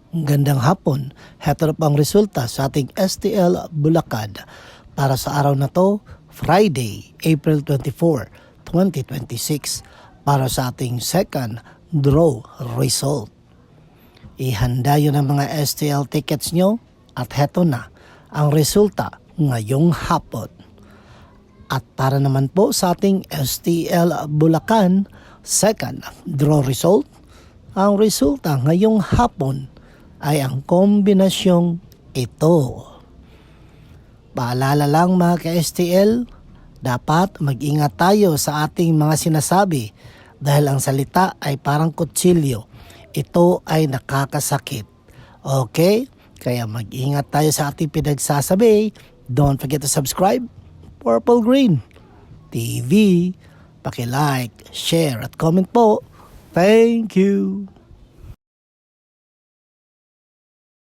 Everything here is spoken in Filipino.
Gandang hapon, heto na po ang resulta sa ating STL Bulacan para sa araw na to, Friday, April 24, 2026 para sa ating second draw result. Ihanda yun ang mga STL tickets nyo at heto na ang resulta ngayong hapon. At para naman po sa ating STL Bulacan second draw result, ang resulta ngayong hapon ay ang kombinasyong ito. Paalala lang mga ka-STL, dapat mag-ingat tayo sa ating mga sinasabi dahil ang salita ay parang kutsilyo. Ito ay nakakasakit. Okay? Kaya mag-ingat tayo sa ating pinagsasabi. Don't forget to subscribe. Purple Green TV. Paki-like, share at comment po. Thank you.